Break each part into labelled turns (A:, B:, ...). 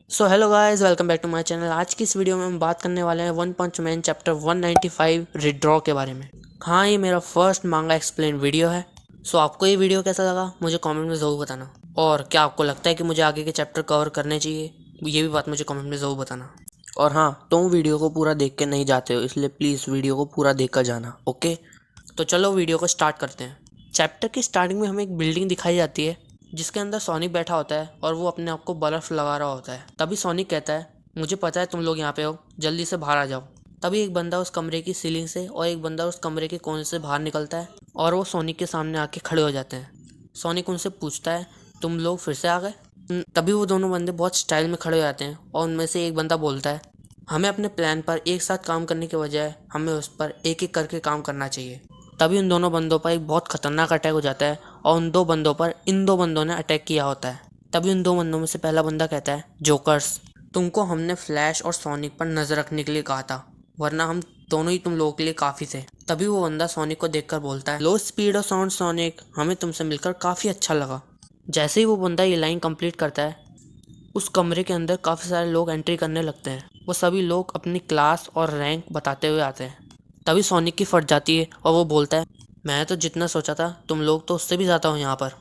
A: So hello guys, welcome back to my channel. आज की इस वीडियो में हम बात करने वाले हैं वन पंच मैन चैप्टर 195 रिड्रॉ के बारे में। हाँ, ये मेरा फर्स्ट मांगा एक्सप्लेन वीडियो है। सो आपको ये वीडियो कैसा लगा मुझे कमेंट में ज़रूर बताना, और क्या आपको लगता है कि मुझे आगे के चैप्टर कवर करने चाहिए, ये भी बात मुझे कमेंट में ज़रूर बताना। और हाँ, तुम वीडियो को पूरा देख के नहीं जाते हो, इसलिए प्लीज़ वीडियो को पूरा देख कर जाना, ओके। तो चलो वीडियो को स्टार्ट करते हैं। चैप्टर की स्टार्टिंग में हमें एक बिल्डिंग दिखाई जाती है जिसके अंदर सोनिक बैठा होता है और वो अपने आप को बर्फ लगा रहा होता है। तभी सोनिक कहता है, मुझे पता है तुम लोग यहाँ पे हो, जल्दी से बाहर आ जाओ। तभी एक बंदा उस कमरे की सीलिंग से और एक बंदा उस कमरे के कोने से बाहर निकलता है और वो सोनिक के सामने आके खड़े हो जाते हैं। सोनिक उनसे पूछता है, तुम लोग फिर से आ गए? तभी वो दोनों बंदे बहुत स्टाइल में खड़े हो जाते हैं और उनमें से एक बंदा बोलता है, हमें अपने प्लान पर एक साथ काम करने के बजाय हमें उस पर एक एक करके काम करना चाहिए। तभी उन दोनों बंदों पर एक बहुत खतरनाक अटैक हो जाता है और उन दो बंदों पर इन दो बंदों ने अटैक किया होता है। तभी उन दो बंदों में से पहला बंदा कहता है, जोकर्स, तुमको हमने फ्लैश और सोनिक पर नजर रखने के लिए कहा था, वरना हम दोनों ही तुम लोगों के लिए काफ़ी थे। तभी वो बंदा सोनिक को देखकर बोलता है, लो स्पीड और साउंड सोनिक, हमें तुमसे मिलकर काफ़ी अच्छा लगा। जैसे ही वो बंदा ये लाइन कंप्लीट करता है, उस कमरे के अंदर काफ़ी सारे लोग एंट्री करने लगते हैं। वो सभी लोग अपनी क्लास और रैंक बताते हुए आते हैं। तभी सोनिक की फट जाती है और वो बोलता है, मैं तो जितना सोचा था तुम लोग तो उससे भी ज़्यादा हो यहाँ पर।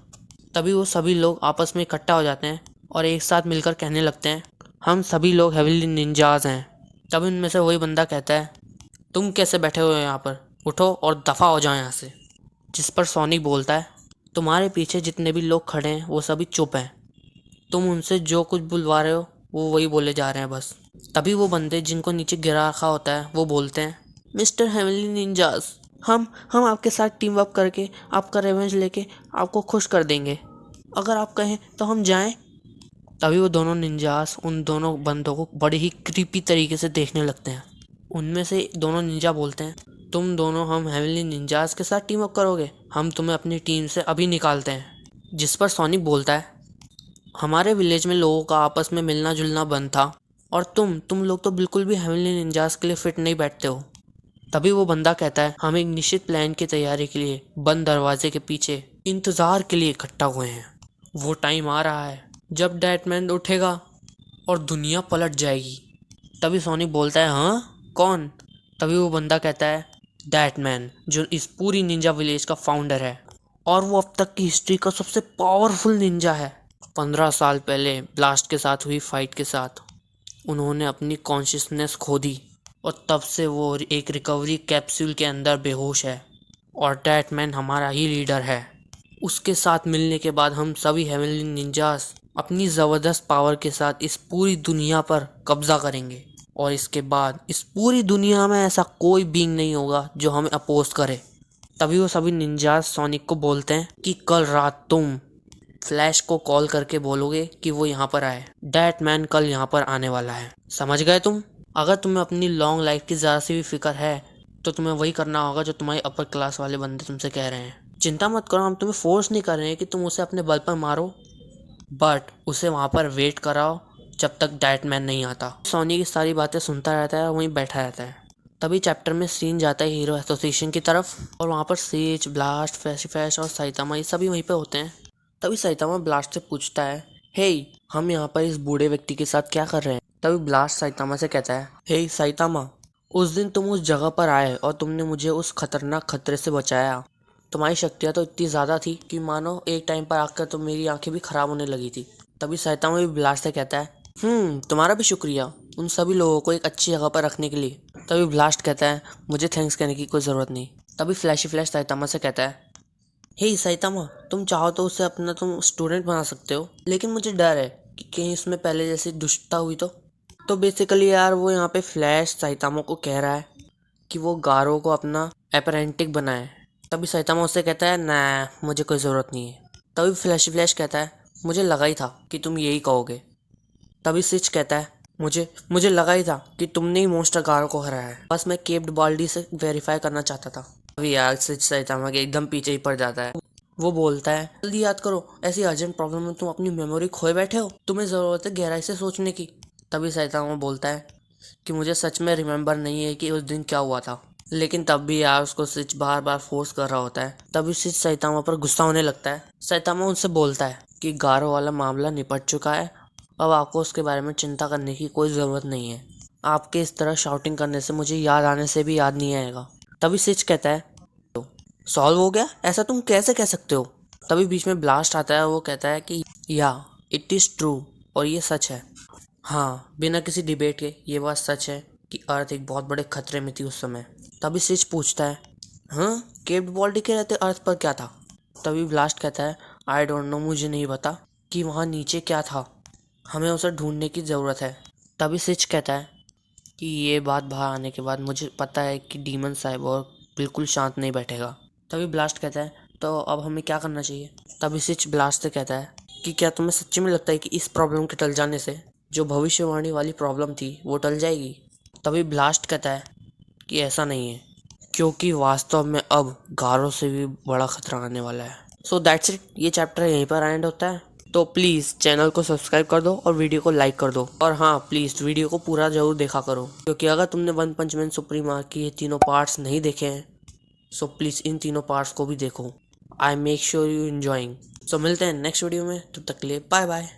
A: तभी वो सभी लोग आपस में इकट्ठा हो जाते हैं और एक साथ मिलकर कहने लगते हैं, हम सभी लोग हेविली निंजाज हैं। तभी उनमें से वही बंदा कहता है, तुम कैसे बैठे हुए हो यहाँ पर, उठो और दफ़ा हो जाओ यहाँ से। जिस पर सोनिक बोलता है, तुम्हारे पीछे जितने भी लोग खड़े हैं वो सभी चुप हैं, तुम उनसे जो कुछ बुलवा रहे हो वो वही बोले जा रहे हैं बस। तभी वो बंदे जिनको नीचे गिरा रखा होता है वो बोलते हैं, मिस्टर हेवनली निंजास, हम आपके साथ टीम अप करके आपका रिवेंज लेके आपको खुश कर देंगे, अगर आप कहें तो हम जाएं। तभी वो दोनों निंजास उन दोनों बंदों को बड़ी ही क्रीपी तरीके से देखने लगते हैं। उनमें से दोनों निंजा बोलते हैं, तुम दोनों हम हेवनली निंजास के साथ टीम अप करोगे, हम तुम्हें अपनी टीम से अभी निकालते हैं। जिस पर सोनिक बोलता है, हमारे विलेज में लोगों का आपस में मिलना जुलना बंद था, और तुम लोग तो बिल्कुल भी हेवनली निंजास के लिए फिट नहीं बैठते हो। तभी वो बंदा कहता है, हम एक निश्चित प्लान की तैयारी के लिए बंद दरवाजे के पीछे इंतजार के लिए इकट्ठा हुए हैं। वो टाइम आ रहा है जब डैटमैन उठेगा और दुनिया पलट जाएगी। तभी सोनिक बोलता है, हाँ कौन? तभी वो बंदा कहता है, डैटमैन, जो इस पूरी निंजा विलेज का फाउंडर है और वो अब तक की हिस्ट्री का सबसे पावरफुल निंजा है। 15 साल पहले ब्लास्ट के साथ हुई फाइट के साथ उन्होंने अपनी कॉन्शियसनेस खो दी और तब से वो एक रिकवरी कैप्सूल के अंदर बेहोश है, और डैटमैन हमारा ही लीडर है। उसके साथ मिलने के बाद हम सभी हेवनली निंजास अपनी ज़बरदस्त पावर के साथ इस पूरी दुनिया पर कब्जा करेंगे, और इसके बाद इस पूरी दुनिया में ऐसा कोई बीइंग नहीं होगा जो हमें अपोज करे। तभी वो सभी निंजास सोनिक को बोलते हैं कि कल रात तुम फ्लैश को कॉल करके बोलोगे कि वो यहाँ पर आए, डैटमैन कल यहाँ पर आने वाला है, समझ गए तुम? अगर तुम्हें अपनी लॉन्ग लाइफ की ज़रा सी भी फिक्र है तो तुम्हें वही करना होगा जो तुम्हारे अपर क्लास वाले बंदे तुमसे कह रहे हैं। चिंता मत करो, हम तुम्हें फोर्स नहीं कर रहे हैं कि तुम उसे अपने बल पर मारो, बट उसे वहाँ पर वेट कराओ जब तक डैटमैन नहीं आता। सोनी की सारी बातें सुनता रहता है और वहीं बैठा रहता है। तभी चैप्टर में सीन जाता है हीरो एसोसिएशन की तरफ, और वहाँ पर सेज, ब्लास्ट, फैश और साइतामा ये सभी वहीं पे होते हैं। तभी साइतामा ब्लास्ट से पूछता है, हे हम यहाँ पर इस बूढ़े व्यक्ति के साथ क्या कर रहे हैं? तभी ब्लास्ट साइतामा से कहता है, हे साइतामा, उस दिन तुम उस जगह पर आए और तुमने मुझे उस खतरनाक खतरे से बचाया। तुम्हारी शक्तियाँ तो इतनी ज़्यादा थी कि मानो एक टाइम पर आकर तो मेरी आंखें भी खराब होने लगी थी। तभी साइतामा भी ब्लास्ट से कहता है, तुम्हारा भी शुक्रिया उन सभी लोगों को एक अच्छी जगह पर रखने के लिए। तभी ब्लास्ट कहता है, मुझे थैंक्स कहने की कोई ज़रूरत नहीं। तभी फ्लैशी फ्लैश साइतामा से कहता है, हे साइतामा, तुम चाहो तो उसे अपना तुम स्टूडेंट बना सकते हो, लेकिन मुझे डर है कि कहीं उसमें पहले जैसी दुष्टता हुई तो बेसिकली यार वो यहाँ पे फ्लैश साइतामा को कह रहा है कि वो गारो को अपना अप्रेंटिस बनाए। तभी साइतामा उससे कहता है, ना मुझे कोई ज़रूरत नहीं है। तभी फ्लैश फ्लैश कहता है, मुझे लगा ही था कि तुम यही कहोगे। तभी सिच कहता है, मुझे लगा ही था कि तुमने ही मोस्टर गारो को हराया है, बस मैं केप्ड बाल्डी से वेरीफाई करना चाहता था। अभी यार सिच साइतामा के एकदम पीछे ही पड़ जाता है। वो बोलता है, जल्दी याद करो, ऐसी अर्जेंट प्रॉब्लम में तुम अपनी मेमोरी खोए बैठे हो, तुम्हें ज़रूरत है गहराई से सोचने की। तभी साइतामा बोलता है कि मुझे सच में रिमेंबर नहीं है कि उस दिन क्या हुआ था, लेकिन तब भी यार उसको सिच बार बार फोर्स कर रहा होता है। तभी सिच साइतामा पर गुस्सा होने लगता है। साइतामा उनसे बोलता है कि गारो वाला मामला निपट चुका है अब आपको उसके बारे में चिंता करने की कोई ज़रूरत नहीं है। आपके इस तरह शाउटिंग करने से मुझे याद आने से भी याद नहीं आएगा। तभी सिच कहता है, सॉल्व हो गया? ऐसा तुम कैसे कह सकते हो? तभी बीच में ब्लास्ट आता है, वो कहता है कि या इट इज़ ट्रू, और ये सच है। हाँ, बिना किसी डिबेट के ये बात सच है कि अर्थ एक बहुत बड़े खतरे में थी उस समय। तभी सिच पूछता है, हाँ, केप्ड बॉल्टी के रहते अर्थ पर क्या था? तभी ब्लास्ट कहता है, आई डोंट नो, मुझे नहीं पता कि वहाँ नीचे क्या था, हमें उसे ढूंढने की ज़रूरत है। तभी सिच कहता है कि ये बात बाहर आने के बाद मुझे पता है कि डीमन साइबोर्ग बिल्कुल शांत नहीं बैठेगा। तभी ब्लास्ट कहता है, तो अब हमें क्या करना चाहिए? तभी सिच ब्लास्ट से कहता है कि क्या तुम्हें सच्ची में लगता है कि इस प्रॉब्लम के टल जाने से जो भविष्यवाणी वाली प्रॉब्लम थी वो टल जाएगी? तभी ब्लास्ट कहता है कि ऐसा नहीं है, क्योंकि वास्तव में अब गारों से भी बड़ा खतरा आने वाला है। सो दैट्स इट, ये चैप्टर यहीं पर एंड होता है। तो प्लीज़ चैनल को सब्सक्राइब कर दो और वीडियो को लाइक कर दो, और हाँ, प्लीज़ वीडियो को पूरा ज़रूर देखा करो, क्योंकि अगर तुमने वन पंच मैन सुप्रीम आर्क की ये तीनों पार्ट्स नहीं देखे हैं सो प्लीज़ इन तीनों पार्ट्स को भी देखो। I make sure you enjoying. So मिलते हैं नेक्स्ट वीडियो में, तब तक के लिए बाय बाय।